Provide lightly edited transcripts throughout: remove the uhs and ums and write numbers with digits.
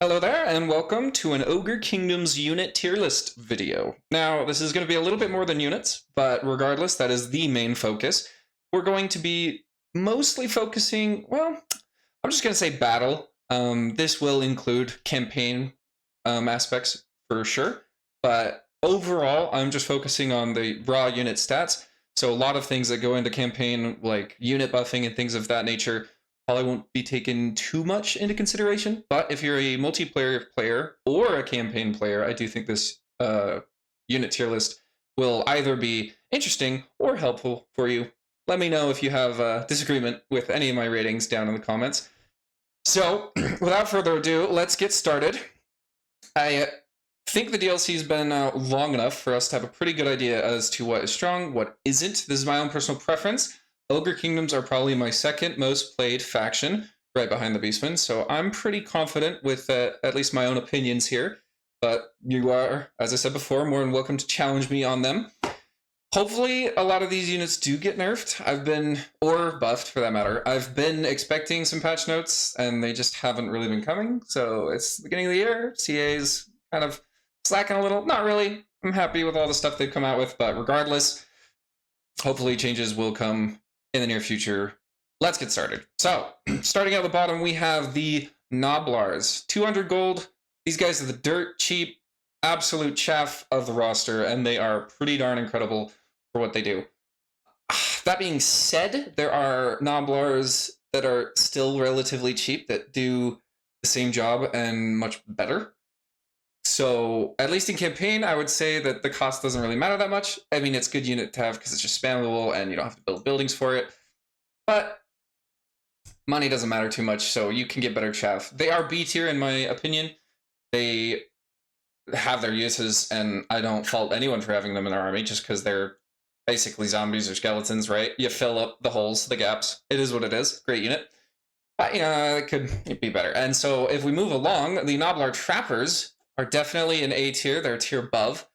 Hello there, and welcome to an Ogre Kingdoms unit tier list video. Now, this is going to be a little bit more than units, but regardless, that is the main focus. We're going to be mostly focusing, well, I'm just going to say battle. This will include campaign aspects for sure, but overall, I'm just focusing on the raw unit stats. So a lot of things that go into campaign, like unit buffing and things of that nature, probably won't be taken too much into consideration. But if you're a multiplayer player or a campaign player, I do think this unit tier list will either be interesting or helpful for you. Let me know if you have a disagreement with any of my ratings down in the comments. So, without further ado, let's get started. I think the DLC's been out long enough for us to have a pretty good idea as to what is strong, what isn't. This is my own personal preference. Ogre Kingdoms are probably my second most played faction, right behind the Beastmen, so I'm pretty confident with at least my own opinions here. But you are, as I said before, more than welcome to challenge me on them. Hopefully, a lot of these units do get nerfed. Or buffed for that matter. I've been expecting some patch notes, and they just haven't really been coming. So it's the beginning of the year. CA's kind of slacking a little. Not really. I'm happy with all the stuff they've come out with, but regardless, hopefully changes will come in the near future. Let's get started. So, starting at the bottom, we have the Gnoblars. 200 gold. These guys are the dirt cheap, absolute chaff of the roster, and they are pretty darn incredible for what they do. That being said, there are Gnoblars that are still relatively cheap that do the same job and much better. So, at least in campaign, I would say that the cost doesn't really matter that much. I mean, it's a good unit to have because it's just spammable and you don't have to build buildings for it. But money doesn't matter too much, so you can get better chaff. They are B tier in my opinion. They have their uses, and I don't fault anyone for having them in their army just because they're basically zombies or skeletons, right? You fill up the holes, the gaps. It is what it is. Great unit. But, it could be better. And so if we move along, the Gnoblar Trappers are definitely an A tier. They're a tier above.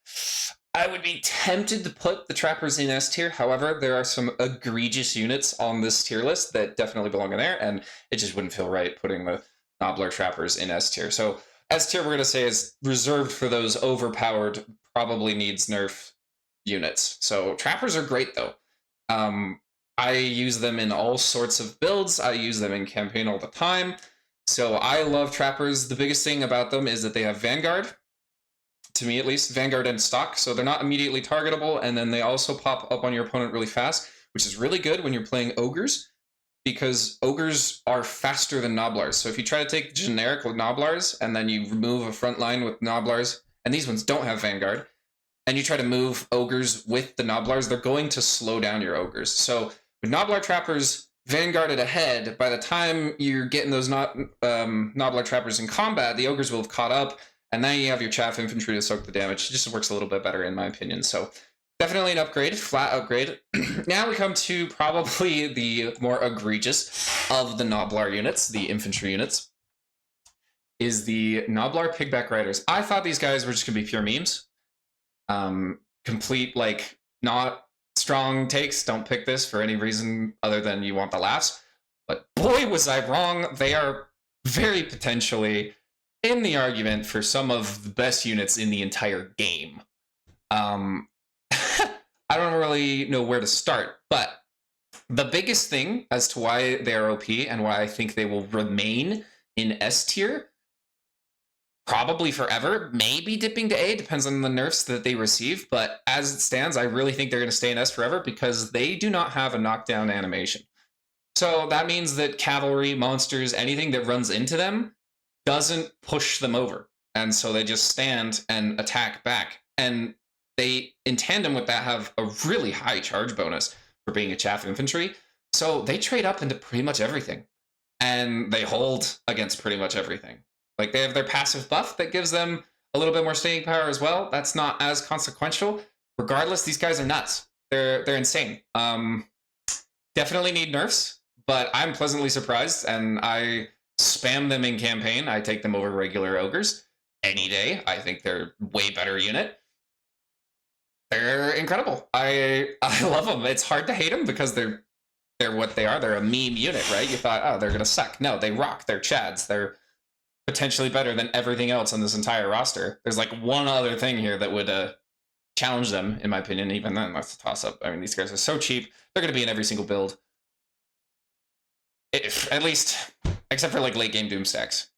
I would be tempted to put the Trappers in S tier. However, there are some egregious units on this tier list that definitely belong in there, and it just wouldn't feel right putting the Gnoblar Trappers in S tier. So S tier, we're going to say, is reserved for those overpowered, probably needs nerf units. So Trappers are great, though. I use them in all sorts of builds. I use them in campaign all the time. So I love Trappers. The biggest thing about them is that they have Vanguard, to me at least, Vanguard and stock. So they're not immediately targetable, and then they also pop up on your opponent really fast, which is really good when you're playing Ogres, because Ogres are faster than Gnoblars. So if you try to take generic with Gnoblars, and then you remove a front line with Gnoblars, and these ones don't have Vanguard, and you try to move Ogres with the Gnoblars, they're going to slow down your Ogres. So with Gnoblar Trappers Vanguarded ahead, by the time you're getting those Gnoblar Trappers in combat, the Ogres will have caught up, and then you have your chaff infantry to soak the damage. It just works a little bit better in my opinion. So definitely an upgrade, flat upgrade. Now we come to probably the more egregious of the Gnoblar units, the infantry units, is the Gnoblar Pigback Riders. I thought these guys were just going to be pure memes. Complete, not strong takes. Don't pick this for any reason other than you want the laughs. But boy, was I wrong. They are very potentially in the argument for some of the best units in the entire game. I don't really know where to start, but the biggest thing as to why they're OP and why I think they will remain in S tier, probably forever, maybe dipping to A, depends on the nerfs that they receive, but as it stands, I really think they're going to stay in S forever because they do not have a knockdown animation. So that means that cavalry, monsters, anything that runs into them doesn't push them over. And so they just stand and attack back. And they, in tandem with that, have a really high charge bonus for being a chaff infantry. So they trade up into pretty much everything. And they hold against pretty much everything. Like, they have their passive buff that gives them a little bit more staying power as well. That's not as consequential. Regardless, these guys are nuts. They're insane. Definitely need nerfs, but I'm pleasantly surprised, and I spam them in campaign. I take them over regular Ogres any day. I think they're way better unit. They're incredible. I love them. It's hard to hate them because they're what they are. They're a meme unit, right? You thought, oh, they're gonna suck. No, they rock. They're chads. They're potentially better than everything else on this entire roster. There's like one other thing here that would challenge them, in my opinion. Even then, that's a toss-up. I mean, these guys are so cheap. They're going to be in every single build. At least, except for like late game Doom stacks.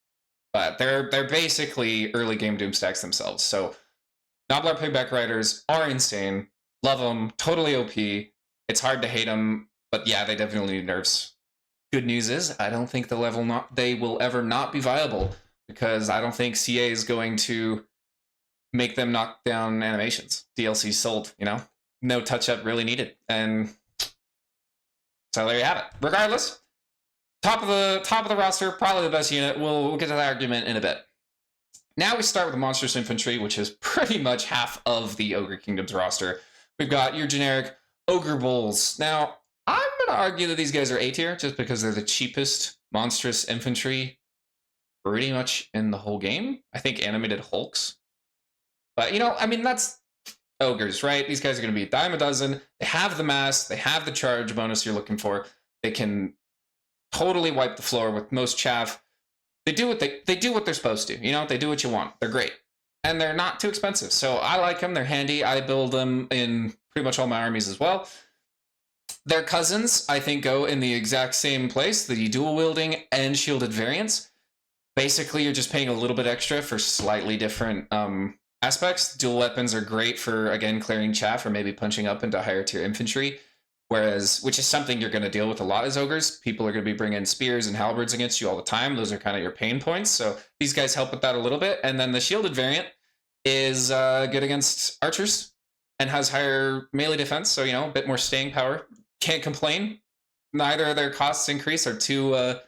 But they're basically early game Doom stacks themselves. So Noblar Pigback Riders are insane. Love them. Totally OP. It's hard to hate them. But yeah, they definitely need nerfs. Good news is, I don't think they will ever not be viable, because I don't think CA is going to make them knock down animations. DLC sold, you know? No touch-up really needed. And so there you have it. Regardless, top of the roster, probably the best unit. We'll get to that argument in a bit. Now we start with the Monstrous Infantry, which is pretty much half of the Ogre Kingdom's roster. We've got your generic Ogre Bulls. Now, I'm going to argue that these guys are A tier, just because they're the cheapest Monstrous Infantry pretty much in the whole game. I think animated Hulks. But, you know, I mean, that's Ogres, right? These guys are going to be a dime a dozen. They have the mass. They have the charge bonus you're looking for. They can totally wipe the floor with most chaff. They do what they're supposed to. You know, they do what you want. They're great. And they're not too expensive. So I like them. They're handy. I build them in pretty much all my armies as well. Their cousins, I think, go in the exact same place, the dual wielding and shielded variants. Basically, you're just paying a little bit extra for slightly different aspects. Dual weapons are great for, again, clearing chaff or maybe punching up into higher tier infantry. Whereas, which is something you're going to deal with a lot as ogres. People are going to be bringing spears and halberds against you all the time. Those are kind of your pain points. So these guys help with that a little bit. And then the shielded variant is good against archers and has higher melee defense. So, you know, a bit more staying power. Can't complain. Neither of their costs increase are too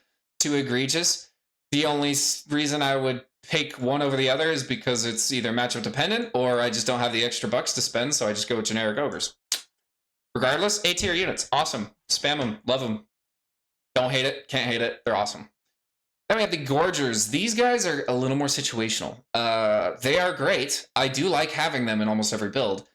egregious. The only reason I would pick one over the other is because it's either matchup dependent or I just don't have the extra bucks to spend. So I just go with generic ogres. Regardless, A tier units, awesome. Spam them, love them. Don't hate it, can't hate it, they're awesome. Then we have the Gorgers. These guys are a little more situational. They are great. I do like having them in almost every build.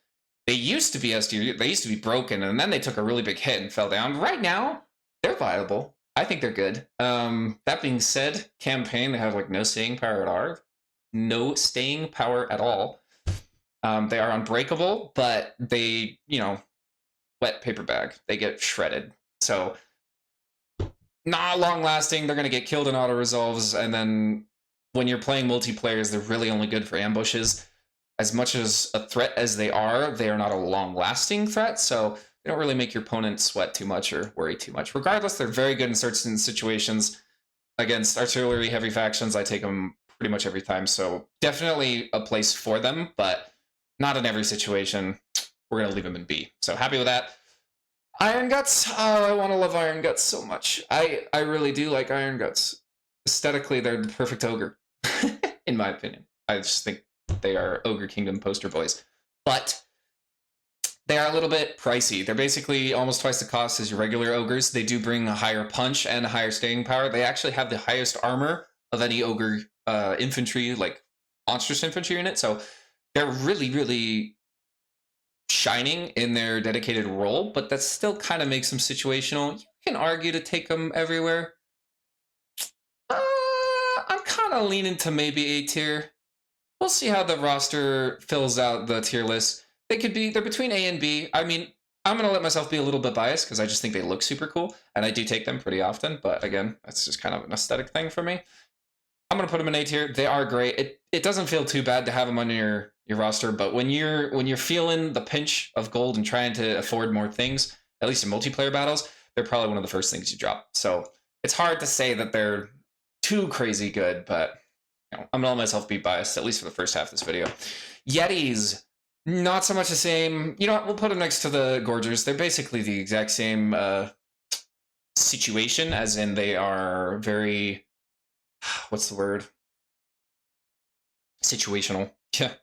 They used to be S tier, they used to be broken, and then they took a really big hit and fell down. Right now, they're viable. I think they're good. That being said, campaign, they have like no staying power at all. No staying power at all. They are unbreakable, but they, you know, wet paper bag. They get shredded. So not long lasting. They're going to get killed in auto resolves. And then when you're playing multiplayers, they're really only good for ambushes. As much as a threat as they are not a long lasting threat. So they don't really make your opponent sweat too much or worry too much. Regardless, they're very good in certain situations. Against artillery heavy factions, I take them pretty much every time. So definitely a place for them, but not in every situation. We're going to leave them in B. So happy with that. Iron Guts. Oh, I want to love Iron Guts so much. I really do like Iron Guts. Aesthetically, they're the perfect ogre, in my opinion. I just think they are Ogre Kingdom poster boys. But they are a little bit pricey. They're basically almost twice the cost as your regular ogres. They do bring a higher punch and a higher staying power. They actually have the highest armor of any ogre infantry, like monstrous infantry unit. So they're really, really shining in their dedicated role, but that still kind of makes them situational. You can argue to take them everywhere. I'm kind of leaning to maybe A tier. We'll see how the roster fills out the tier list. They're between A and B. I mean, I'm going to let myself be a little bit biased because I just think they look super cool, and I do take them pretty often, but again, that's just kind of an aesthetic thing for me. I'm going to put them in A tier. They are great. It doesn't feel too bad to have them on your roster, but when you're feeling the pinch of gold and trying to afford more things, at least in multiplayer battles, they're probably one of the first things you drop. So it's hard to say that they're too crazy good, but you know, I'm going to let myself be biased, at least for the first half of this video. Yetis. Not so much the same. You know what? We'll put them next to the Gorgers. They're basically the exact same situation, as in they are very... What's the word? Situational. Yeah.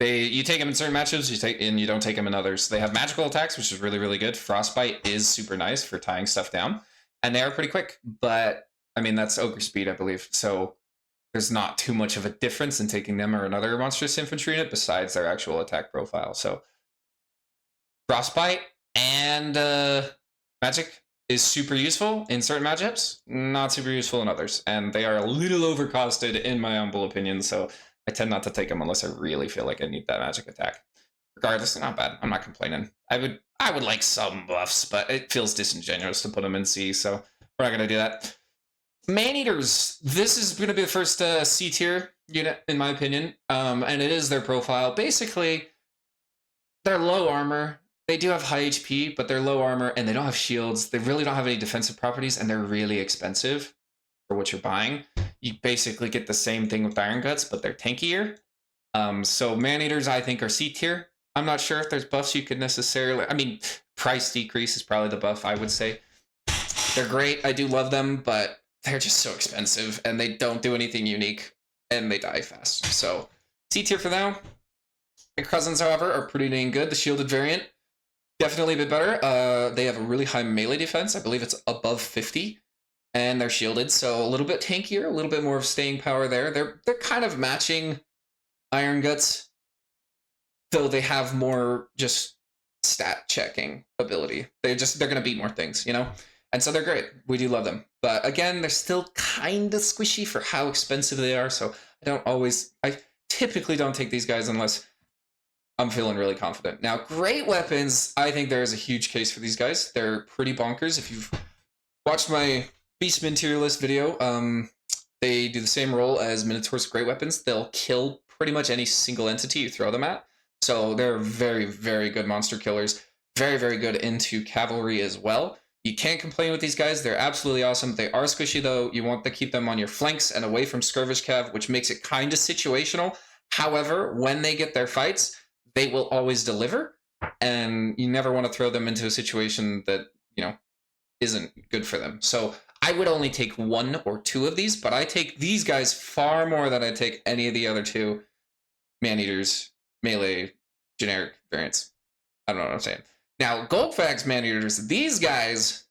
You take them in certain matchups, you don't take them in others. They have magical attacks, which is really, really good. Frostbite is super nice for tying stuff down. And they are pretty quick. But, I mean, that's Ogre speed, I believe. So there's not too much of a difference in taking them or another monstrous infantry unit besides their actual attack profile. So Frostbite and magic, is super useful in certain matchups, not super useful in others. And they are a little overcosted in my humble opinion, so I tend not to take them unless I really feel like I need that magic attack. Regardless, not bad. I'm not complaining. I would like some buffs, but it feels disingenuous to put them in C, so we're not gonna do that. Maneaters. This is gonna be the first C tier unit, in my opinion. And it is their profile. Basically, they're low armor. They do have high HP, but they're low armor and they don't have shields. They really don't have any defensive properties, and they're really expensive for what you're buying. You basically get the same thing with Iron Guts, but they're tankier. So Maneaters, I think, are C tier. I'm not sure if there's buffs you could necessarily... I mean, price decrease is probably the buff, I would say. They're great. I do love them, but they're just so expensive, and they don't do anything unique, and they die fast. So C tier for now. Their cousins, however, are pretty dang good. The shielded variant, definitely a bit better. They have a really high melee defense. I believe it's above 50. And they're shielded, so a little bit tankier, a little bit more of staying power there. They're kind of matching Iron Guts, though they have more just stat checking ability. They're going to beat more things, you know? And so they're great. We do love them. But again, they're still kind of squishy for how expensive they are, so I typically don't take these guys unless I'm feeling really confident. Now, great weapons, I think there is a huge case for these guys. They're pretty bonkers. If you've watched my Beastman tier list video, they do the same role as Minotaur's great weapons. They'll kill pretty much any single entity you throw them at. So they're very, very good monster killers. Very, very good into cavalry as well. You can't complain with these guys. They're absolutely awesome. They are squishy, though. You want to keep them on your flanks and away from Skirvish Cav, which makes it kind of situational. However, when they get their fights, they will always deliver, and you never want to throw them into a situation that, you know, isn't good for them. So I would only take 1 or 2 of these, but I take these guys far more than I take any of the other 2 Maneaters, melee, generic variants. I don't know what I'm saying. Now, Goldfax Maneaters, these guys...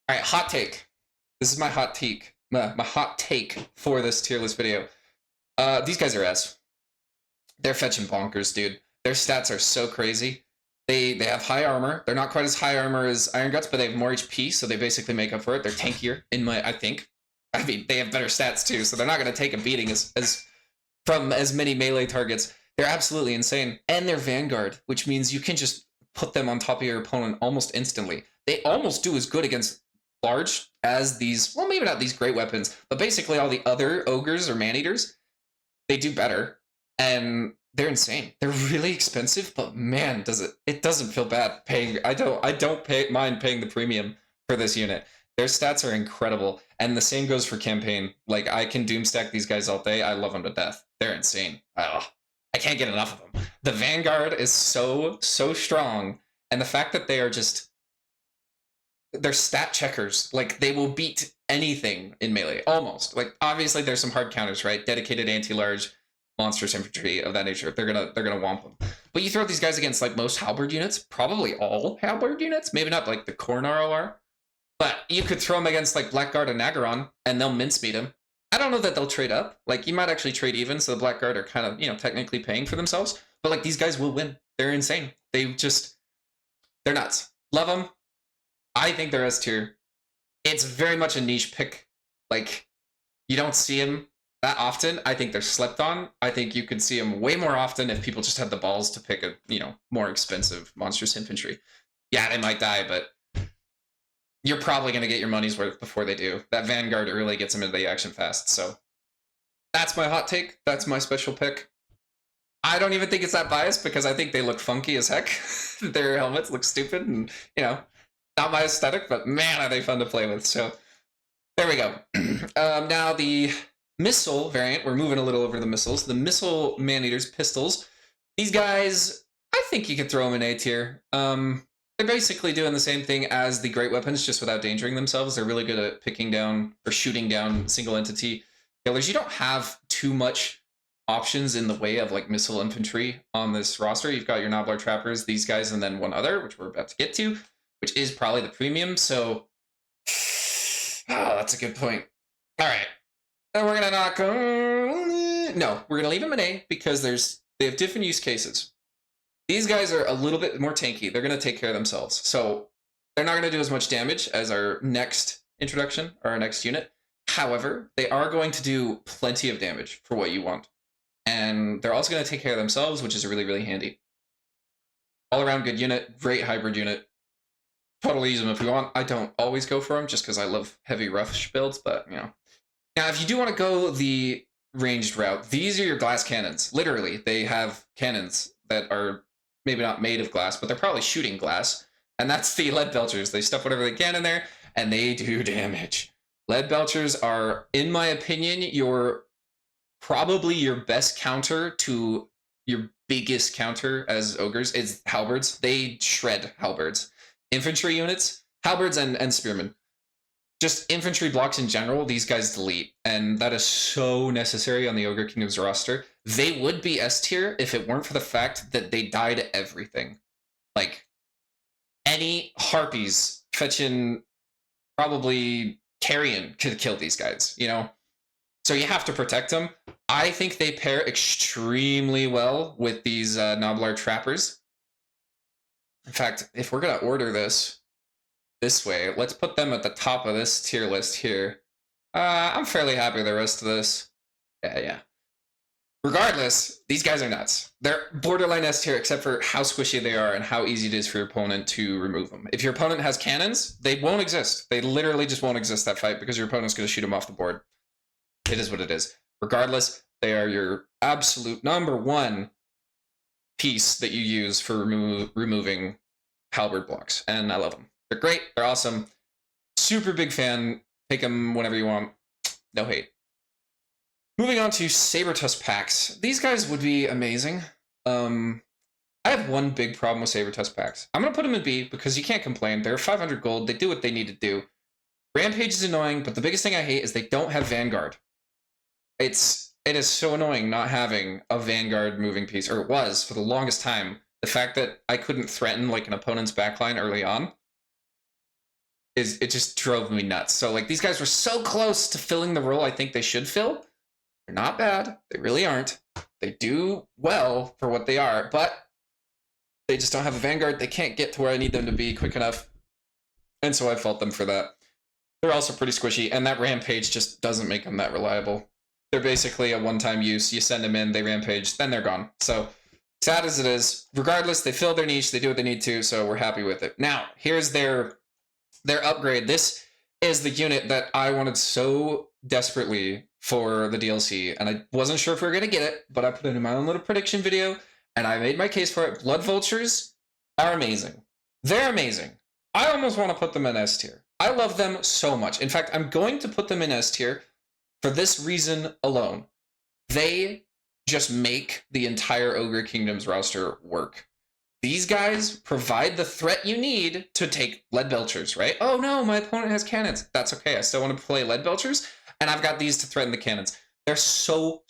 All right, hot take. This is my hot take. My hot take for this tier list video. These guys are S. They're fetching bonkers, dude. Their stats are so crazy. They have high armor. They're not quite as high armor as Iron Guts, but they have more HP, so they basically make up for it. They're tankier, I think. I mean, they have better stats, too, so they're not going to take a beating from as many melee targets. They're absolutely insane. And they're Vanguard, which means you can just put them on top of your opponent almost instantly. They almost do as good against large as these, well, maybe not these great weapons, but basically all the other ogres or man-eaters. They do better, and they're insane. They're really expensive, but man, it doesn't feel bad paying. I don't mind paying the premium for this unit. Their stats are incredible, and the same goes for campaign. Like, I can doomstack these guys all day. I love them to death. They're insane. I can't get enough of them. The Vanguard is so strong, and the fact that they are just... they're stat checkers. Like, they will beat anything in melee, almost. Like, obviously, there's some hard counters, right? Dedicated anti-large, monstrous infantry of that nature. They're gonna womp them. But you throw these guys against like most halberd units, probably all halberd units, maybe not like the core ROR, but you could throw them against like Blackguard and Nagaron, and they'll mincemeat them. I don't know that they'll trade up. Like, you might actually trade even, so the Blackguard are kind of, you know, technically paying for themselves. But like, these guys will win. They're insane. They're nuts. Love them. I think they're S tier. It's very much a niche pick. Like, you don't see them that often. I think they're slept on. I think you could see them way more often if people just had the balls to pick a, you know, more expensive monstrous infantry. Yeah, they might die, but you're probably going to get your money's worth before they do. That Vanguard early gets them into the action fast. So that's my hot take. That's my special pick. I don't even think it's that biased because I think they look funky as heck. Their helmets look stupid and, you know, not my aesthetic, but man, are they fun to play with. So there we go. Now the missile variant, we're moving a little over the missiles. The missile man-eaters, pistols. These guys, I think you could throw them in A tier. They're basically doing the same thing as the great weapons, just without endangering themselves. They're really good at picking down or shooting down single entity killers. You don't have too much options in the way of like missile infantry on this roster. You've got your Noblar Trappers, these guys, and then one other, which we're about to get to, which is probably the premium. So, that's a good point. All right. And we're going to we're going to leave them in A because they have different use cases. These guys are a little bit more tanky. They're going to take care of themselves. So They're not going to do as much damage as our next introduction or our next unit. However, they are going to do plenty of damage for what you want. And they're also going to take care of themselves, which is really, really handy. All around good unit, great hybrid unit. Totally use them if we want. I don't always go for them just because I love heavy rush builds, but you know. Now, if you do want to go the ranged route, these are your glass cannons. Literally, they have cannons that are maybe not made of glass, but they're probably shooting glass. And that's the lead belchers. They stuff whatever they can in there, and they do damage. Lead belchers are, in my opinion, probably your best counter to your biggest counter as ogres is halberds. They shred halberds. Infantry units, halberds and spearmen. Just infantry blocks in general, these guys delete, and that is so necessary on the Ogre Kingdom's roster. They would be S tier if it weren't for the fact that they die to everything. Like, any harpies fetching probably carrion could kill these guys, you know? So you have to protect them. I think they pair extremely well with these Noblar trappers. In fact, if we're going to order this way, let's put them at the top of this tier list here. I'm fairly happy with the rest of this. Yeah. Regardless, these guys are nuts. They're borderline S tier except for how squishy they are and how easy it is for your opponent to remove them. If your opponent has cannons, they won't exist. They literally just won't exist that fight because your opponent's going to shoot them off the board. It is what it is. Regardless, they are your absolute #1 piece that you use for removing halberd blocks, and I love them. They're great. They're awesome. Super big fan. Take them whenever you want. No hate. Moving on to Sabertusk packs. These guys would be amazing. I have one big problem with Sabertusk packs. I'm going to put them in B because you can't complain. They're 500 gold. They do what they need to do. Rampage is annoying, but the biggest thing I hate is they don't have Vanguard. It is so annoying not having a Vanguard moving piece, or it was for the longest time. The fact that I couldn't threaten like an opponent's backline early on it just drove me nuts. So like these guys were so close to filling the role I think they should fill. They're not bad. They really aren't. They do well for what they are, but they just don't have a Vanguard. They can't get to where I need them to be quick enough. And so I fault them for that. They're also pretty squishy, and that Rampage just doesn't make them that reliable. They're basically a one-time use. You send them in, they Rampage, then they're gone. So sad as it is, regardless, they fill their niche, they do what they need to, so we're happy with it. Now, here's their upgrade. This is the unit that I wanted so desperately for the DLC, and I wasn't sure if we were going to get it, but I put it in my own little prediction video, and I made my case for it. Blood Vultures are amazing. They're amazing. I almost want to put them in S tier. I love them so much. In fact, I'm going to put them in S tier for this reason alone. They just make the entire Ogre Kingdom's roster work. These guys provide the threat you need to take lead belchers, right? Oh no, my opponent has cannons. That's okay. I still want to play lead belchers, and I've got these to threaten the cannons. They're so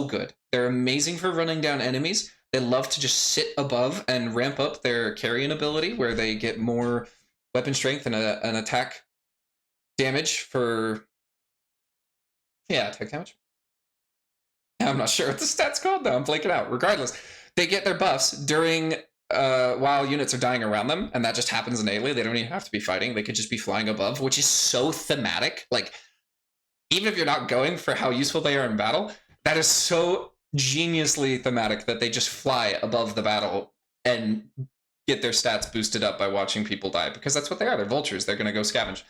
good. They're amazing for running down enemies. They love to just sit above and ramp up their carrion ability, where they get more weapon strength and an attack damage for... Yeah, attack damage. I'm not sure what the stat's called though. I'm blanking out. Regardless, they get their buffs during while units are dying around them, and that just happens innately. They don't even have to be fighting. They could just be flying above, which is so thematic. Like, even if you're not going for how useful they are in battle, that is so geniusly thematic that they just fly above the battle and get their stats boosted up by watching people die, because that's what they are. They're vultures. They're going to go scavenge.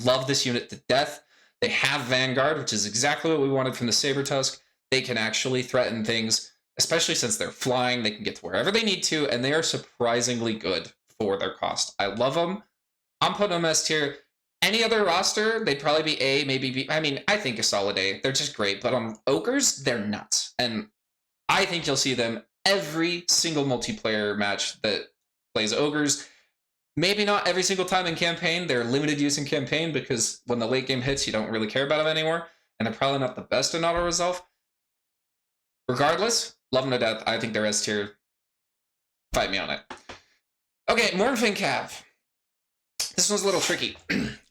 Love this unit to death. They have Vanguard, which is exactly what we wanted from the Sabertusk. They can actually threaten things, especially since they're flying. They can get to wherever they need to, and they are surprisingly good for their cost. I love them. I'm putting them S tier. Any other roster, they'd probably be A, maybe B. I mean, I think a solid A. They're just great. But on Ogres, they're nuts. And I think you'll see them every single multiplayer match that plays Ogres. Maybe not every single time in campaign. They're limited use in campaign because when the late game hits, you don't really care about them anymore. And they're probably not the best in auto-resolve. Regardless, love them to death. I think they're S tier. Fight me on it. Okay, Mournfang Cav. This one's a little tricky.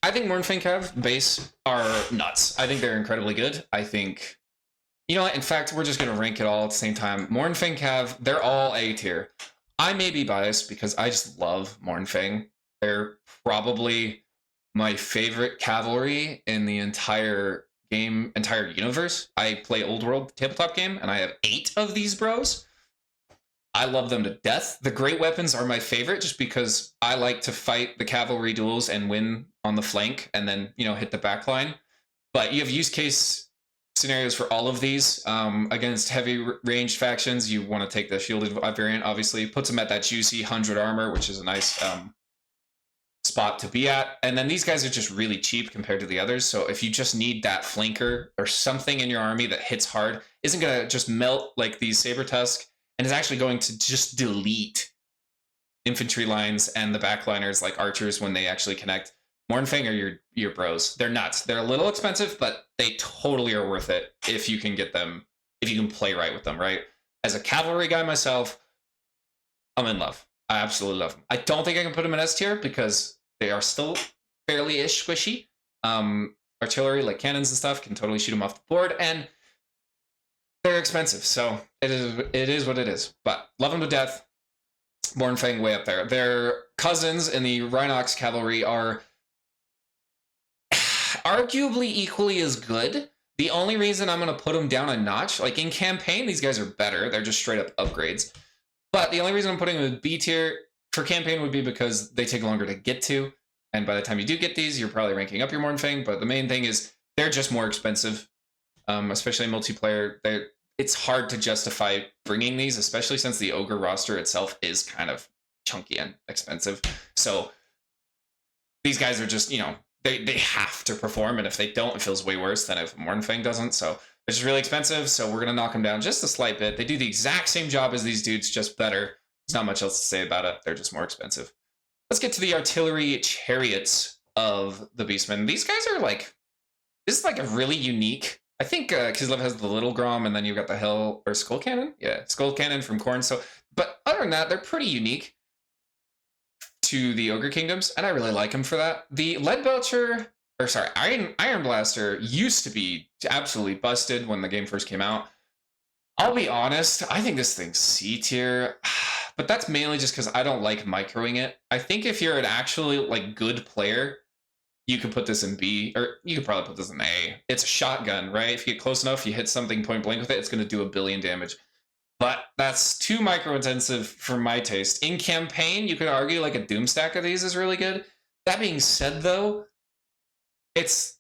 I think Mournfang Cav base are nuts. I think they're incredibly good. I think... You know what? In fact, we're just going to rank it all at the same time. Mournfang Cav, they're all A tier. I may be biased because I just love Mournfang. They're probably my favorite cavalry in the entire game, entire universe. I play Old World tabletop game, and I have 8 of these bros. I love them to death. The great weapons are my favorite just because I like to fight the cavalry duels and win on the flank and then, hit the back line. But you have use case scenarios for all of these. Against heavy ranged factions, you want to take the shielded variant, obviously. Puts them at that juicy 100 armor, which is a nice spot to be at. And then these guys are just really cheap compared to the others. So if you just need that flanker or something in your army that hits hard, isn't going to just melt like these Saber Tusk, and is actually going to just delete infantry lines and the backliners like archers when they actually connect. Mornfang are your bros. They're nuts. They're a little expensive, but they totally are worth it if you can get them, if you can play right with them, right? As a cavalry guy myself, I'm in love. I absolutely love them. I don't think I can put them in S tier because they are still fairly-ish squishy. Artillery, like cannons and stuff, can totally shoot them off the board, and they're expensive, so it is what it is. But love them to death. Mornfang way up there. Their cousins in the Rhinox cavalry are arguably equally as good. The only reason I'm going to put them down a notch, like in campaign, these guys are better. They're just straight up upgrades. But the only reason I'm putting them in B tier for campaign would be because they take longer to get to. And by the time you do get these, you're probably ranking up your Mornfang. But the main thing is they're just more expensive. Especially in multiplayer, it's hard to justify bringing these, especially since the Ogre roster itself is kind of chunky and expensive. So these guys are just, they have to perform, and if they don't, it feels way worse than if Mornfang doesn't. So it's just really expensive, so we're going to knock them down just a slight bit. They do the exact same job as these dudes, just better. There's not much else to say about it. They're just more expensive. Let's get to the artillery chariots of the Beastmen. These guys are this is a really unique. I think Kislev has the Little Grom, and then you've got the Hell or Skull Cannon. Yeah, Skull Cannon from Khorne. So, but other than that, they're pretty unique to the Ogre Kingdoms, and I really like them for that. The Iron Blaster used to be absolutely busted when the game first came out. I'll be honest, I think this thing's C tier, but that's mainly just because I don't like microing it. I think if you're an actually good player, you could put this in B, or you could probably put this in A. It's a shotgun, right? If you get close enough, you hit something point blank with it, it's going to do 1 billion damage. But that's too micro-intensive for my taste. In campaign, you could argue a Doom stack of these is really good. That being said, though, it's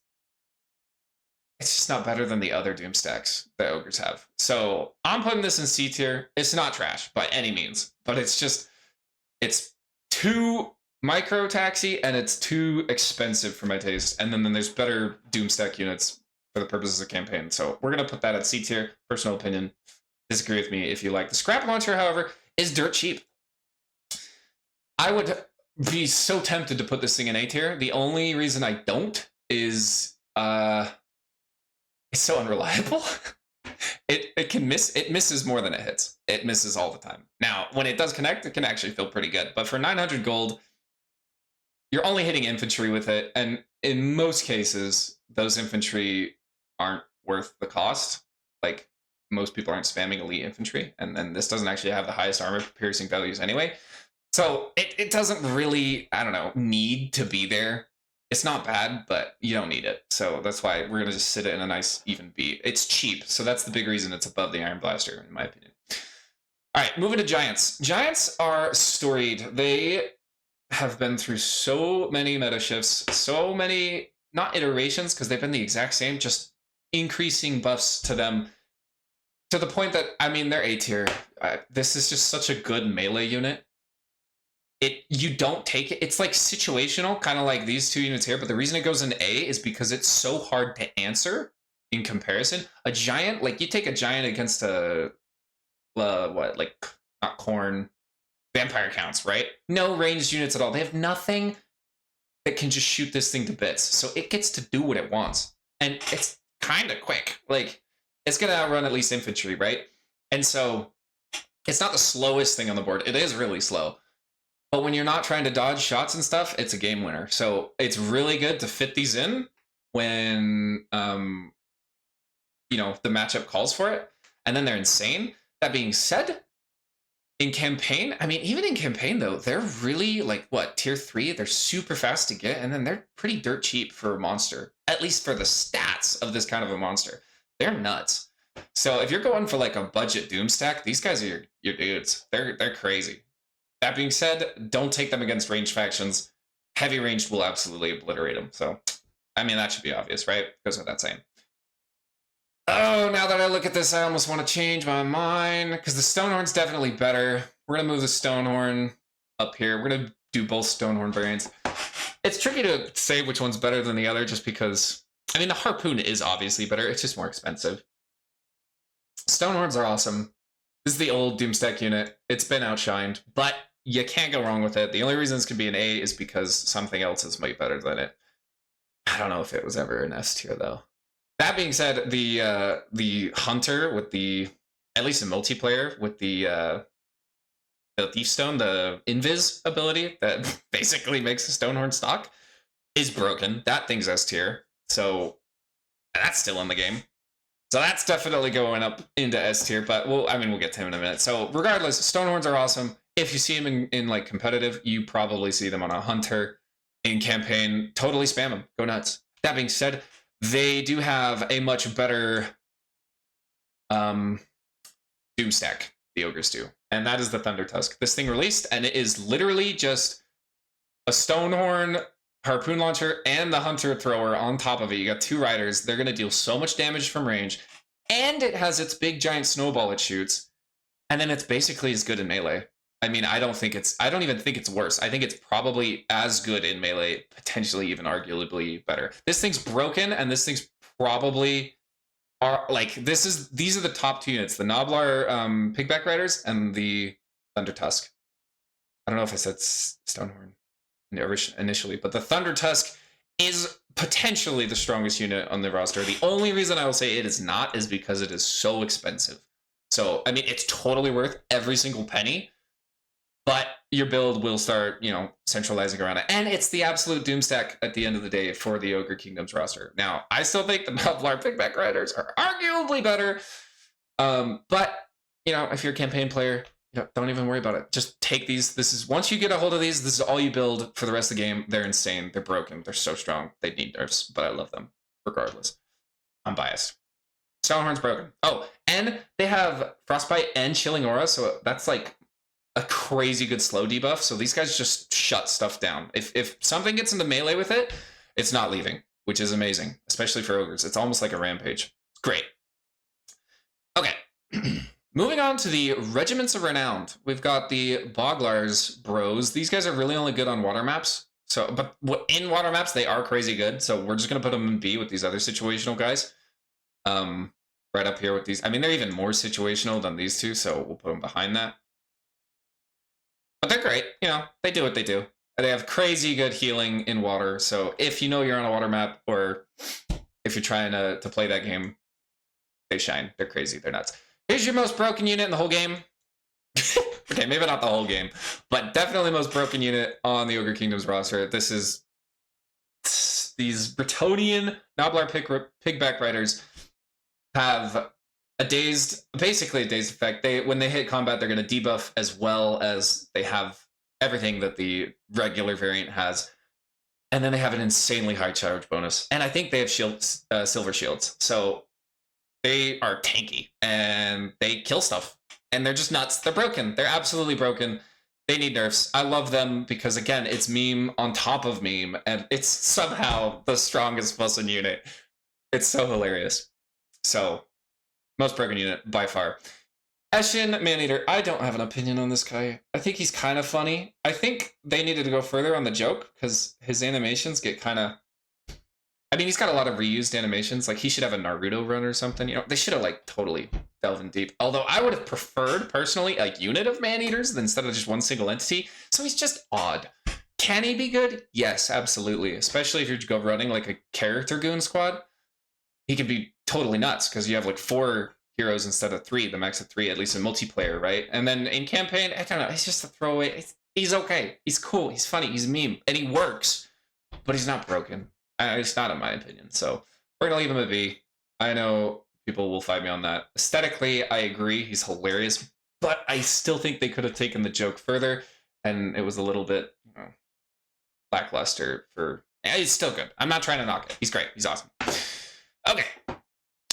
just not better than the other Doom stacks that Ogres have. So I'm putting this in C tier. It's not trash by any means, but it's too micro taxi, and it's too expensive for my taste. And then there's better Doomstack units for the purposes of campaign. So we're going to put that at C tier. Personal opinion. Disagree with me if you like. The Scrap Launcher, however, is dirt cheap. I would be so tempted to put this thing in A tier. The only reason I don't is it's so unreliable. It can miss. It misses more than it hits. It misses all the time. Now, when it does connect, it can actually feel pretty good. But for 900 gold, you're only hitting infantry with it, and in most cases, those infantry aren't worth the cost. Most people aren't spamming elite infantry, and then this doesn't actually have the highest armor piercing values anyway. So it doesn't really, need to be there. It's not bad, but you don't need it. So that's why we're going to just sit it in a nice even B. It's cheap, so that's the big reason it's above the Iron Blaster, in my opinion. All right, moving to Giants. Giants are storied. They have been through so many meta shifts, so many, not iterations, because they've been the exact same, just increasing buffs to them to the point that, they're A tier. This is just such a good melee unit. You don't take it. It's situational, kind of like these two units here, but the reason it goes in A is because it's so hard to answer in comparison. A giant, you take a giant against a, not Khorne, Vampire Counts, right? No ranged units at all. They have nothing that can just shoot this thing to bits. So it gets to do what it wants. And it's kind of quick. It's going to outrun at least infantry, right? And so it's not the slowest thing on the board. It is really slow. But when you're not trying to dodge shots and stuff, it's a game winner. So it's really good to fit these in when, the matchup calls for it. And then they're insane. That being said, In campaign, I mean, even in campaign though, they're really like what, tier 3? They're super fast to get, and then they're pretty dirt cheap for a monster. At least for the stats of this kind of a monster. They're nuts. So if you're going for like a budget doom stack, these guys are your dudes. They're crazy. That being said, don't take them against ranged factions. Heavy ranged will absolutely obliterate them. So, I mean, that should be obvious, right? Goes without saying. Oh, now that I look at this, I almost want to change my mind because the Stonehorn's definitely better. We're going to move the Stonehorn up here. We're going to do both Stonehorn variants. It's tricky to say which one's better than the other just because, I mean, the Harpoon is obviously better. It's just more expensive. Stonehorns are awesome. This is the old Doomstack unit. It's been outshined, but you can't go wrong with it. The only reason this could be an A is because something else is way better than it. I don't know if it was ever an S tier, though. That being said, the Hunter with the, at least in multiplayer, with the Thief Stone, the Invis ability that basically makes the Stonehorn stock, is broken. That thing's S tier, so that's still in the game. So that's definitely going up into S tier, but we'll get to him in a minute. So regardless, Stonehorns are awesome. If you see them in like competitive, you probably see them on a Hunter. In campaign, totally spam them. Go nuts. That being said, they do have a much better doom stack, the Ogres do. And that is the Thunder Tusk. This thing released, and it is literally just a Stonehorn, Harpoon Launcher, and the Hunter Thrower on top of it. You got 2 riders. They're going to deal so much damage from range. And it has its big giant snowball it shoots. And then it's basically as good in melee. I mean, I don't even think it's worse. I think it's probably as good in melee, potentially even arguably better. This thing's broken, and this thing's probably these are the top 2 units: the Noblar Pigback Riders and the Thunder Tusk. I don't know if I said Stonehorn initially, but the Thunder Tusk is potentially the strongest unit on the roster. The only reason I will say it is not is because it is so expensive. So, I mean, it's totally worth every single penny, but your build will start, centralizing around it. And it's the absolute doomstack at the end of the day for the Ogre Kingdoms roster. Now, I still think the Noblar Pigback Riders are arguably better. But, if you're a campaign player, don't even worry about it. Just take these. Once you get a hold of these, this is all you build for the rest of the game. They're insane. They're broken. They're so strong. They need nerfs, but I love them regardless. I'm biased. Stonehorn's broken. Oh, and they have Frostbite and Chilling Aura, so that's like a crazy good slow debuff. So these guys just shut stuff down. If something gets into melee with it, it's not leaving, which is amazing, especially for ogres. It's almost like a rampage. It's great. Okay. Moving on to the Regiments of Renowned. We've got the Boglars bros. These guys are really only good on water maps. But in water maps, they are crazy good. So we're just going to put them in B with these other situational guys. Right up here with these. I mean, they're even more situational than these two, so we'll put them behind that. But they're great. They do what they do. They have crazy good healing in water. So if you're on a water map, or if you're trying to play that game, they shine. They're crazy. They're nuts. Here's your most broken unit in the whole game. Okay, maybe not the whole game, but definitely most broken unit on the Ogre Kingdoms roster. This is these Bretonnian Noblar Pigback Riders have basically a dazed effect. When they hit combat, they're going to debuff as well as they have everything that the regular variant has. And then they have an insanely high charge bonus. And I think they have silver shields. So they are tanky and they kill stuff. And they're just nuts. They're broken. They're absolutely broken. They need nerfs. I love them because, again, it's meme on top of meme. And it's somehow the strongest Muslim unit. It's so hilarious. So, most broken unit by far. Eshin Maneater. I don't have an opinion on this guy. I think he's kind of funny. I think they needed to go further on the joke because his animations get kind of... I mean, he's got a lot of reused animations. Like, he should have a Naruto run or something. They should have, totally delved in deep. Although, I would have preferred, personally, a unit of Maneaters instead of just one single entity. So he's just odd. Can he be good? Yes, absolutely. Especially if you go running, a character goon squad. He can be totally nuts because you have, 4 heroes instead of 3, the max of 3, at least in multiplayer, right? And then in campaign, I don't know, he's just a throwaway. He's okay. He's cool. He's funny. He's a meme. And he works. But he's not broken. It's not, in my opinion. So we're going to leave him at B. I know people will fight me on that. Aesthetically, I agree. He's hilarious. but I still think they could have taken the joke further, and it was a little bit lackluster for. It's still good. I'm not trying to knock it. He's great. He's awesome. Okay,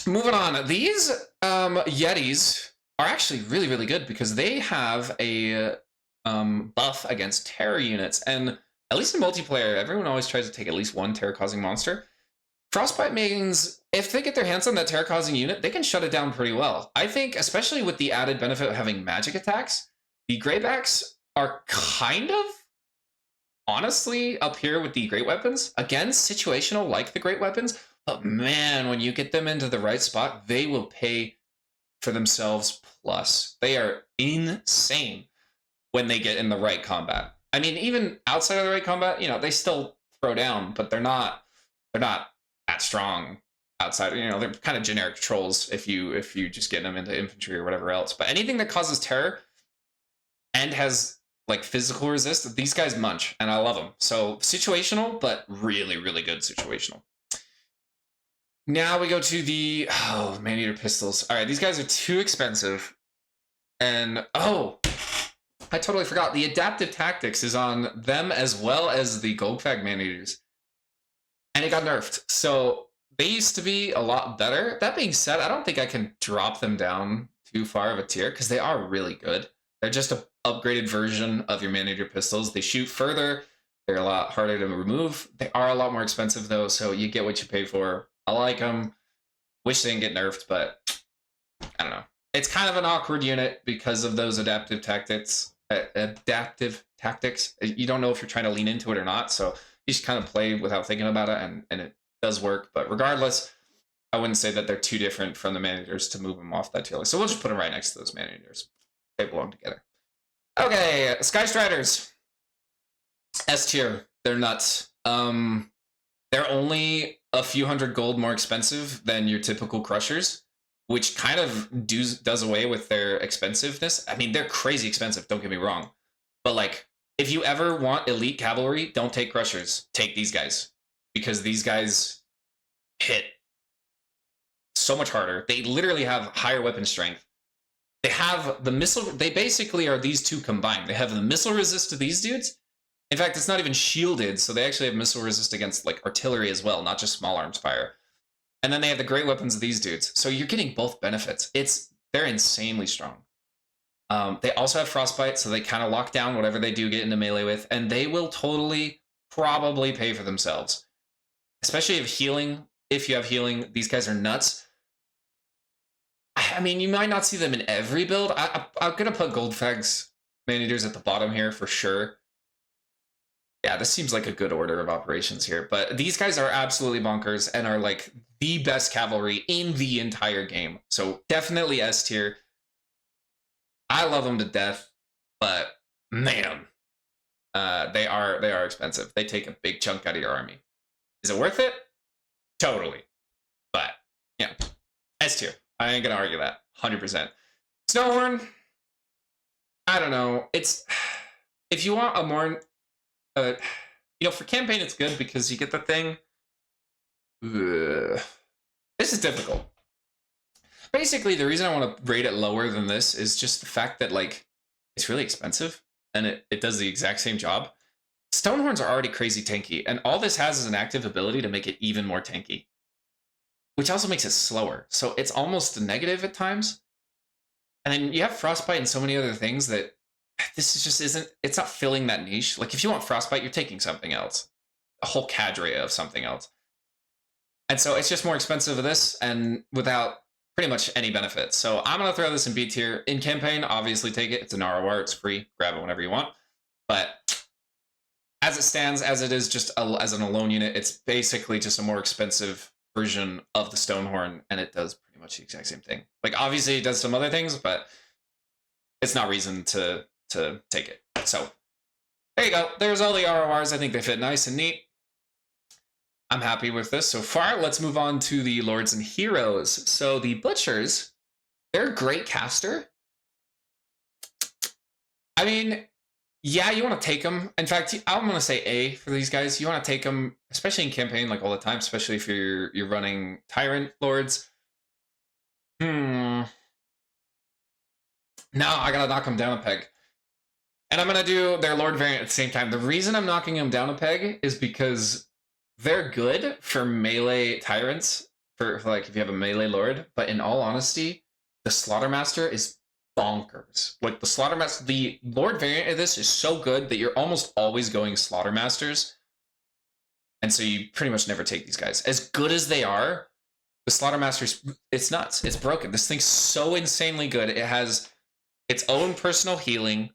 moving on. These Yetis are actually really, really good because they have a buff against terror units, and at least in multiplayer, everyone always tries to take at least one terror-causing monster. Frostbite means if they get their hands on that terror-causing unit, they can shut it down pretty well. I think, especially with the added benefit of having magic attacks, the Greybacks are kind of honestly up here with the great weapons. Again, situational like the great weapons, but man, when you get them into the right spot, they will pay for themselves plus. They are insane when they get in the right combat. I mean, even outside of the right combat, you know, they still throw down, but they're not that strong outside. You know, they're kind of generic trolls if you just get them into infantry or whatever else. But anything that causes terror and has like physical resist, these guys munch, and I love them. So situational, but really, really good situational. Now we go to the man-eater pistols. All right, these guys are too expensive, and I totally forgot. The adaptive tactics is on them as well as the Goldfag man-eaters, and it got nerfed. So they used to be a lot better. That being said, I don't think I can drop them down too far of a tier because they are really good. They're just an upgraded version of your man-eater pistols. They shoot further. They're a lot harder to remove. They are a lot more expensive though, so you get what you pay for. I like them. Wish they didn't get nerfed, but I don't know. It's kind of an awkward unit because of those adaptive tactics. You don't know if you're trying to lean into it or not, so you just kind of play without thinking about it, and it does work. But regardless, I wouldn't say that they're too different from the man-eaters to move them off that tier list. So we'll just put them right next to those man-eaters. They belong together. Okay, Sky Striders. S tier. They're nuts. They're only a few hundred gold more expensive than your typical Crushers, which kind of does away with their expensiveness. I mean, they're crazy expensive, don't get me wrong. But like, if you ever want elite cavalry, don't take Crushers. Take these guys. Because these guys hit so much harder. They literally have higher weapon strength. They have the missile. They basically are these two combined. They have the missile resist to these dudes. In fact, it's not even shielded, so they actually have missile resist against like artillery as well, not just small arms fire. And then they have the great weapons of these dudes. So you're getting both benefits. They're insanely strong. They also have frostbite, so they kind of lock down whatever they do get into melee with, and they will totally probably pay for themselves. Especially if you have healing, these guys are nuts. I mean, you might not see them in every build. I'm gonna put Goldfag's man-eaters at the bottom here for sure. Yeah, this seems like a good order of operations here. But these guys are absolutely bonkers and are like the best cavalry in the entire game. So definitely S tier. I love them to death, but man, they are expensive. They take a big chunk out of your army. Is it worth it? Totally. But yeah, S tier. I ain't gonna argue that. 100%. Snowhorn. I don't know. It's if you want a more you know, for campaign it's good because you get the thing. Ugh. This is difficult. Basically, the reason I want to rate it lower than this is just the fact that like it's really expensive and it does the exact same job. Stonehorns are already crazy tanky, and all this has is an active ability to make it even more tanky, which also makes it slower. So it's almost a negative at times. And then you have frostbite and so many other things that this is just it's not filling that niche. Like if you want frostbite, you're taking something else, a whole cadre of something else. And so it's just more expensive of this and without pretty much any benefit. So I'm going to throw this in B tier. In campaign, obviously take it. It's an ROR, it's free. Grab it whenever you want. But as it stands, as it is just as an alone unit, it's basically just a more expensive version of the Stonehorn, and it does pretty much the exact same thing. Like obviously it does some other things, but it's not reason to take it. So there you go. There's all the RORs. I think they fit nice and neat. I'm happy with this so far. Let's move on to the Lords and Heroes. So the Butchers, they're a great caster. I mean, yeah, you want to take them. In fact, I'm going to say A for these guys. You want to take them, especially in campaign, like all the time, especially if you're running Tyrant Lords. No, I gotta knock him down a peg. And I'm gonna do their Lord variant at the same time. The reason I'm knocking them down a peg is because they're good for melee tyrants, for like if you have a melee Lord, but in all honesty, the Slaughtermaster is bonkers. Like the Slaughtermaster, the Lord variant of this is so good that you're almost always going Slaughtermasters. And so you pretty much never take these guys. As good as they are, the Slaughtermaster's, it's nuts. It's broken. This thing's so insanely good. It has its own personal healing.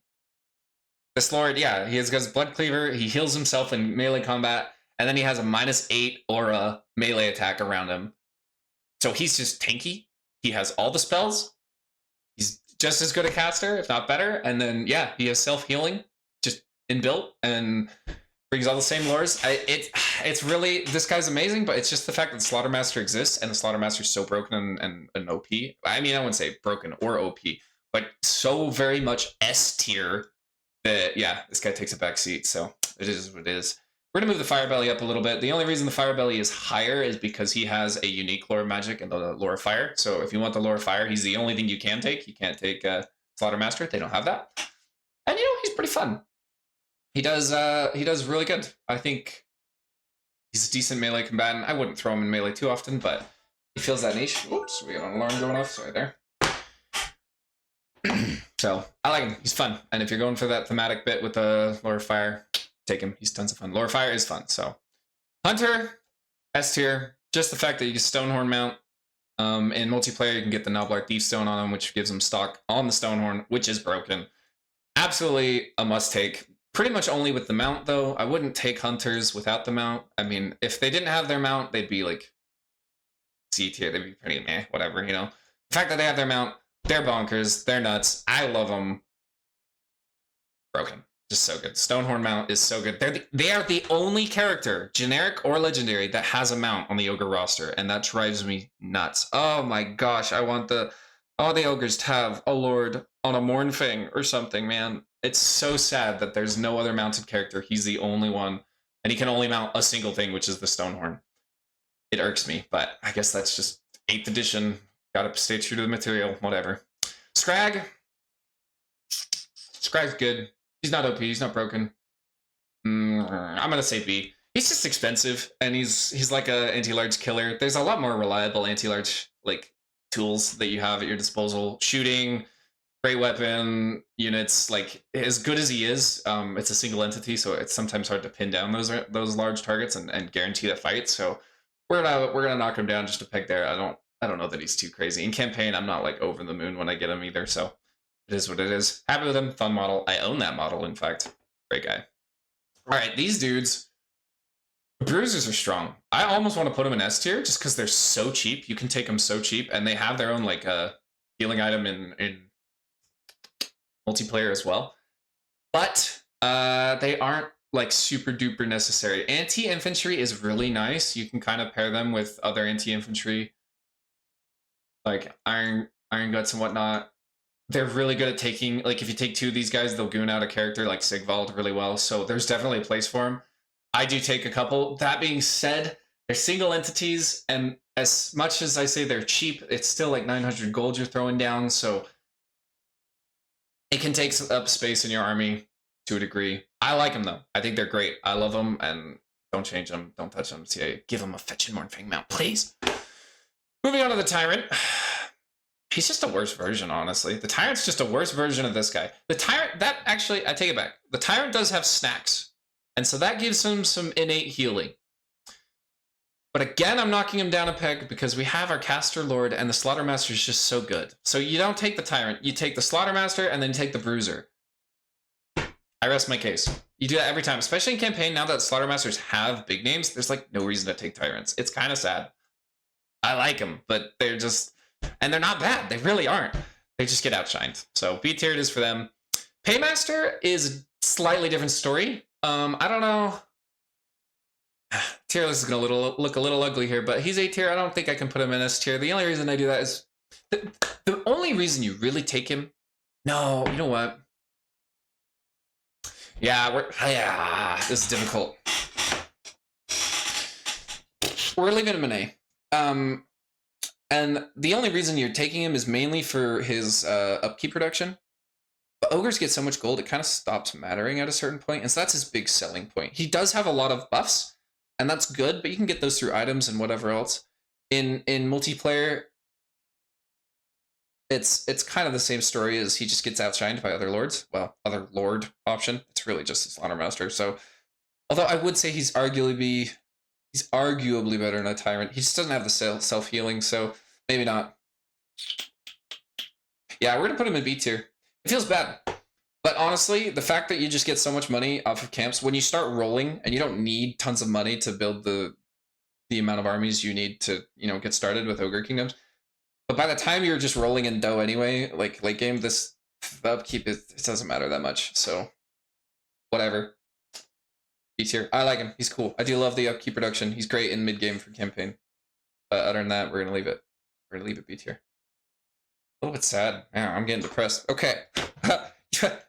This Lord, yeah, he has his Blood Cleaver. He heals himself in melee combat. And then he has a -8 aura melee attack around him. So he's just tanky. He has all the spells. He's just as good a caster, if not better. And then, yeah, he has self-healing just inbuilt and brings all the same lores. It's really, this guy's amazing, but it's just the fact that the Slaughtermaster exists and the Slaughtermaster is so broken and OP. I mean, I wouldn't say broken or OP, but so very much S tier that, yeah, this guy takes a back seat. So it is what it is. We're going to move the Firebelly up a little bit. The only reason the Firebelly is higher is because he has a unique lore of magic and the lore of fire. So if you want the lore of fire, he's the only thing you can take. You can't take Slaughtermaster. They don't have that. And, you know, he's pretty fun. He does really good. I think he's a decent melee combatant. I wouldn't throw him in melee too often, but he fills that niche. Oops, we got an alarm going off. Sorry there. So I like him. He's fun. And if you're going for that thematic bit with the lore of fire, take him. He's tons of fun. Lore of fire is fun. So Hunter, S tier. Just the fact that you can Stonehorn mount. In multiplayer, you can get the Knoblark Thief Stone on him, which gives him stock on the Stonehorn, which is broken. Absolutely a must take. Pretty much only with the mount, though. I wouldn't take Hunters without the mount. I mean, if they didn't have their mount, they'd be like C tier. They'd be pretty meh, whatever, you know. The fact that they have their mount, they're bonkers. They're nuts. I love them. Broken. Just so good. Stonehorn mount is so good. They are the only character, generic or legendary, that has a mount on the Ogre roster, and that drives me nuts. Oh my gosh, I want all the Ogres to have a Lord on a Mournfang or something, man. It's so sad that there's no other mounted character. He's the only one, and he can only mount a single thing, which is the Stonehorn. It irks me, but I guess that's just 8th edition. Gotta stay true to the material, whatever. Scrag. Scrag's good. He's not OP. He's not broken. I'm gonna say B. He's just expensive, and he's like a anti-large killer. There's a lot more reliable anti-large like tools that you have at your disposal. Shooting, great weapon units. Like as good as he is, it's a single entity, so it's sometimes hard to pin down those large targets and guarantee that fight. So we're gonna knock him down just a peg there. I don't know that he's too crazy. In campaign, I'm not like over the moon when I get him either. So it is what it is. Happy with him. Fun model. I own that model, in fact. Great guy. All right, these dudes. The bruisers are strong. I almost want to put them in S tier just because they're so cheap. You can take them so cheap, and they have their own like healing item in multiplayer as well. But they aren't like super duper necessary. Anti-infantry is really nice. You can kind of pair them with other anti-infantry, like Iron Guts and whatnot. They're really good at taking, like if you take 2 of these guys, they'll goon out a character like Sigvald really well. So there's definitely a place for them. I do take a couple. That being said, they're single entities, and as much as I say they're cheap, it's still like 900 gold you're throwing down. So it can take up space in your army to a degree. I like them though. I think they're great. I love them, and don't change them. Don't touch them. See, give them a Fetch and Mournfang mount, please. Moving on to the Tyrant. He's just a worse version, honestly. The Tyrant's just a worse version of this guy. The Tyrant, that actually, I take it back. The Tyrant does have snacks, and so that gives him some innate healing. But again, I'm knocking him down a peg because we have our Caster Lord, and the Slaughtermaster is just so good. So you don't take the Tyrant. You take the Slaughtermaster, and then take the Bruiser. I rest my case. You do that every time, especially in campaign. Now that Slaughtermasters have big names, there's like no reason to take Tyrants. It's kind of sad. I like them, but they're just... And they're not bad. They really aren't. They just get outshined. So B tier it is for them. Paymaster is a slightly different story. I don't know. Tier list is going to look a little ugly here, but he's A tier. I don't think I can put him in S tier. The only reason I do that is... The only reason you really take him... No, you know what? Yeah, this is difficult. We're leaving him an A. And the only reason you're taking him is mainly for his upkeep reduction. But ogres get so much gold, it kind of stops mattering at a certain point, and so that's his big selling point. He does have a lot of buffs, and that's good, but you can get those through items and whatever else. In multiplayer, it's kind of the same story as he just gets outshined by other lords. Well, other lord option. It's really just a slaughter master. So, although I would say he's arguably better than a tyrant. He just doesn't have the self healing, so maybe not. Yeah, we're gonna put him in B tier. It feels bad, but honestly, the fact that you just get so much money off of camps when you start rolling, and you don't need tons of money to build the amount of armies you need to get started with Ogre Kingdoms. But by the time you're just rolling in dough anyway, like late game, the upkeep it doesn't matter that much. So whatever. B tier. I like him. He's cool. I do love the upkeep reduction. He's great in mid game for campaign. But other than that, we're gonna leave it. We're gonna leave it B tier. A little bit sad. Yeah, I'm getting depressed. Okay.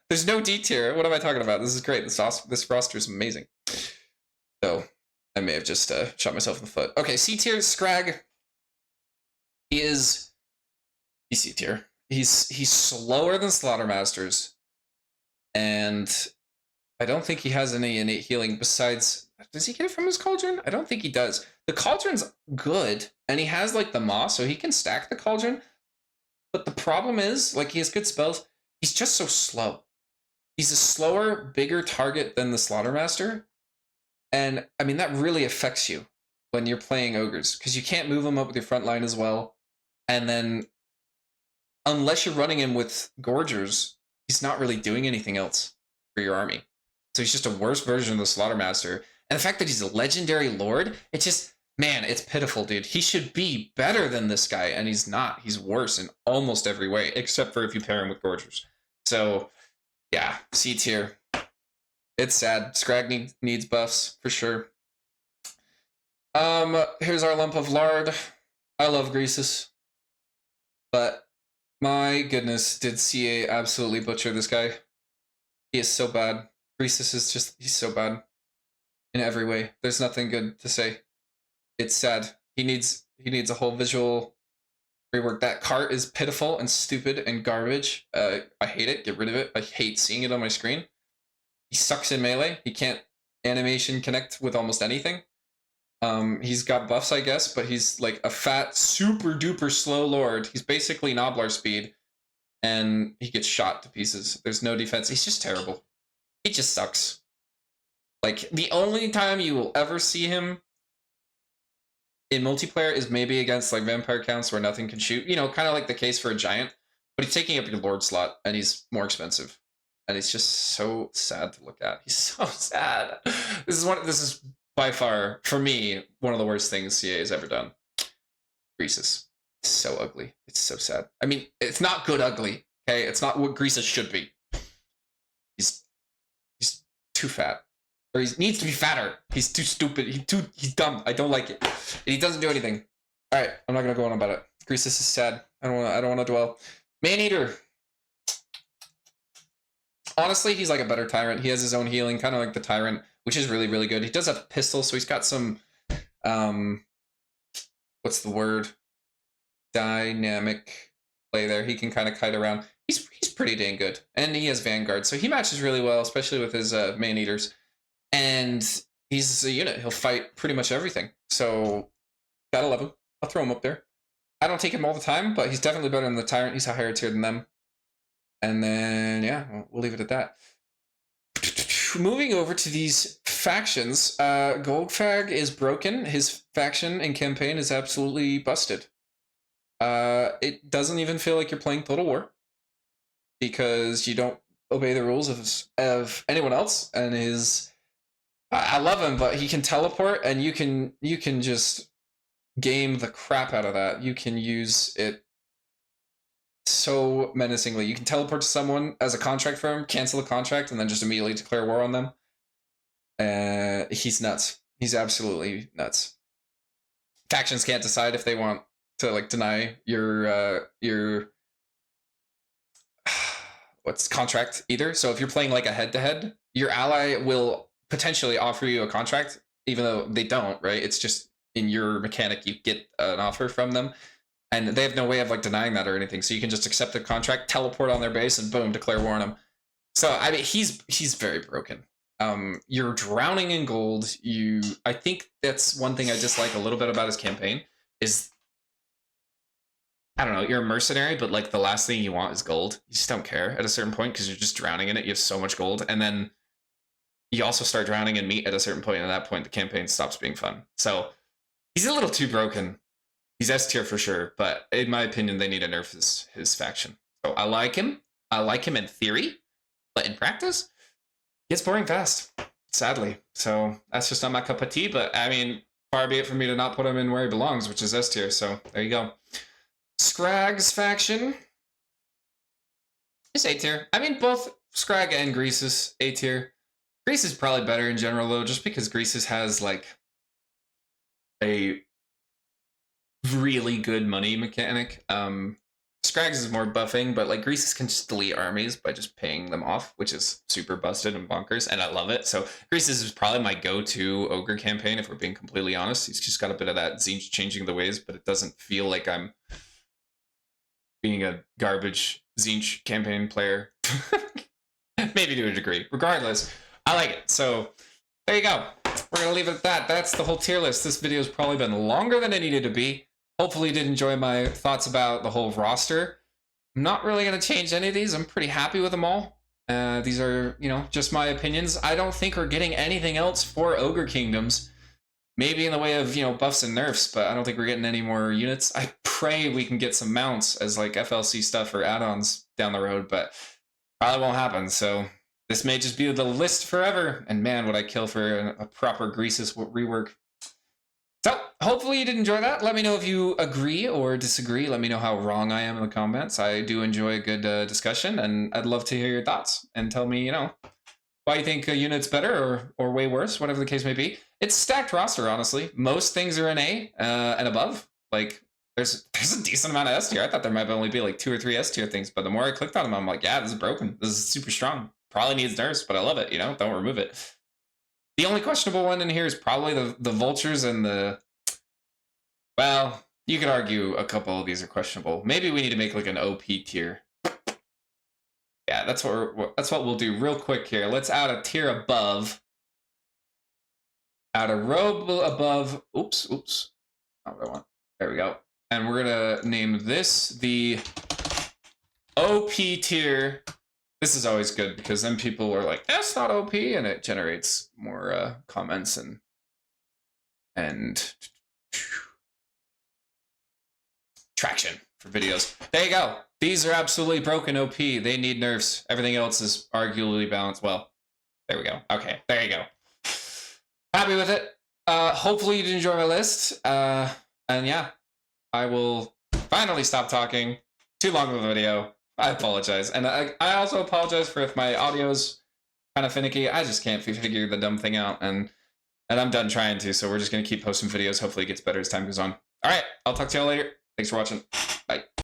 There's no D tier. What am I talking about? This is great. This roster is amazing. So I may have just shot myself in the foot. Okay, C tier, Scrag. He's C tier. He's slower than Slaughter Masters, and I don't think he has any innate healing besides. Does he get it from his cauldron? I don't think he does. The cauldron's good, and he has like the moss, so he can stack the cauldron. But the problem is, like, he has good spells. He's just so slow. He's a slower, bigger target than the Slaughter Master, and I mean that really affects you when you're playing ogres because you can't move him up with your front line as well. And then, unless you're running him with Gorgers, he's not really doing anything else for your army. So he's just a worse version of the Slaughter Master. And the fact that he's a legendary lord, it's just, man, it's pitiful, dude. He should be better than this guy, and he's not. He's worse in almost every way, except for if you pair him with Gorgers. So, yeah, C tier. It's sad. Scrag needs buffs, for sure. Here's our lump of lard. I love Greasus. But my goodness, did CA absolutely butcher this guy? He is so bad. Greasus is just, he's so bad in every way. There's nothing good to say. It's sad. He needs a whole visual rework. That cart is pitiful and stupid and garbage. I hate it. Get rid of it. I hate seeing it on my screen. He sucks in melee. He can't animation connect with almost anything. He's got buffs, I guess, but he's like a fat, super duper slow lord. He's basically Noblar speed, and he gets shot to pieces. There's no defense. He's just terrible. He just sucks. Like, the only time you will ever see him in multiplayer is maybe against like vampire counts where nothing can shoot. You know, kind of like the case for a giant, but he's taking up your lord slot, and he's more expensive. And he's just so sad to look at. He's so sad. This is by far, for me, one of the worst things CA has ever done. Greasus. It's so ugly. It's so sad. I mean, it's not good ugly, okay? It's not what Greasus should be. He's too fat. Or he needs to be fatter. He's too stupid. He's dumb. I don't like it. And he doesn't do anything. Alright, I'm not gonna go on about it. Greasus is sad. I don't wanna dwell. Man-Eater. Honestly, he's like a better tyrant. He has his own healing, kind of like the tyrant, which is really, really good. He does have a pistol, so he's got some, what's the word? Dynamic play there. He can kind of kite around. He's pretty dang good. And he has Vanguard, so he matches really well, especially with his Man-Eaters. And he's a unit. He'll fight pretty much everything. So, gotta love him. I'll throw him up there. I don't take him all the time, but he's definitely better than the tyrant. He's a higher tier than them. And then, yeah, we'll leave it at that. Moving over to these factions, Goldfag is broken. His faction and campaign is absolutely busted. It doesn't even feel like you're playing Total War because you don't obey the rules of anyone else. And I love him, but he can teleport, and you can just game the crap out of that. You can use it so menacingly. You can teleport to someone as a contract for him, cancel the contract, and then just immediately declare war on them. He's nuts. He's absolutely nuts. Factions can't decide if they want to like deny your what's contract either. So if you're playing like a head-to-head, your ally will potentially offer you a contract, even though they don't, right? It's just in your mechanic you get an offer from them. And they have no way of like denying that or anything. So you can just accept the contract, teleport on their base, and boom, declare war on them. So I mean, he's very broken. You're drowning in gold. I think that's one thing I dislike a little bit about his campaign is, I don't know, you're a mercenary, but like the last thing you want is gold. You just don't care at a certain point because you're just drowning in it. You have so much gold, and then you also start drowning in meat at a certain point, and at that point the campaign stops being fun. So he's a little too broken. He's S tier for sure, but in my opinion, they need to nerf his faction. So I like him. I like him in theory, but in practice, he gets boring fast, sadly. So that's just not my cup of tea, but I mean, far be it for me to not put him in where he belongs, which is S tier. So there you go. Scrag's faction is A tier. I mean, both Scrag and Greases A tier. Grease is probably better in general, though, just because Greases has, like, a really good money mechanic. Scrags is more buffing, but, like, Greases can just delete armies by just paying them off, which is super busted and bonkers, and I love it. So Greases is probably my go-to Ogre campaign, if we're being completely honest. He's just got a bit of that Tzeentch changing the ways, but it doesn't feel like I'm being a garbage Tzeentch campaign player. Maybe to a degree. Regardless, I like it. So there you go. We're going to leave it at that. That's the whole tier list. This video's probably been longer than it needed to be. Hopefully you did enjoy my thoughts about the whole roster. I'm not really going to change any of these. I'm pretty happy with them all. These are, just my opinions. I don't think we're getting anything else for Ogre Kingdoms. Maybe in the way of, buffs and nerfs, but I don't think we're getting any more units. I pray we can get some mounts as, like, FLC stuff or add-ons down the road, but probably won't happen. So this may just be the list forever. And man, would I kill for a proper Greases rework. So hopefully you did enjoy that. Let me know if you agree or disagree. Let me know how wrong I am in the comments. I do enjoy a good discussion, and I'd love to hear your thoughts and tell me, why you think a unit's better or way worse, whatever the case may be. It's stacked roster, honestly. Most things are an A and above. Like, there's a decent amount of S tier. I thought there might only be like 2 or 3 S tier things, but the more I clicked on them, I'm like, yeah, this is broken. This is super strong. Probably needs nerfs, but I love it. Don't remove it. The only questionable one in here is probably the vultures and well, you could argue a couple of these are questionable. Maybe we need to make like an OP tier. Yeah, that's what we'll do real quick here. Let's add a tier above. Add a row above. Oops. Not what I want. There we go. And we're gonna name this the OP tier. This is always good because then people are like, that's not OP, and it generates more comments and traction for videos. There you go. These are absolutely broken OP. They need nerfs. Everything else is arguably balanced. Well, there we go. Okay, there you go. Happy with it. Hopefully you did enjoy my list. And yeah, I will finally stop talking. Too long of a video. I apologize. And I also apologize for if my audio's kind of finicky. I just can't figure the dumb thing out. And I'm done trying to, so we're just going to keep posting videos. Hopefully it gets better as time goes on. All right, I'll talk to y'all later. Thanks for watching. Bye.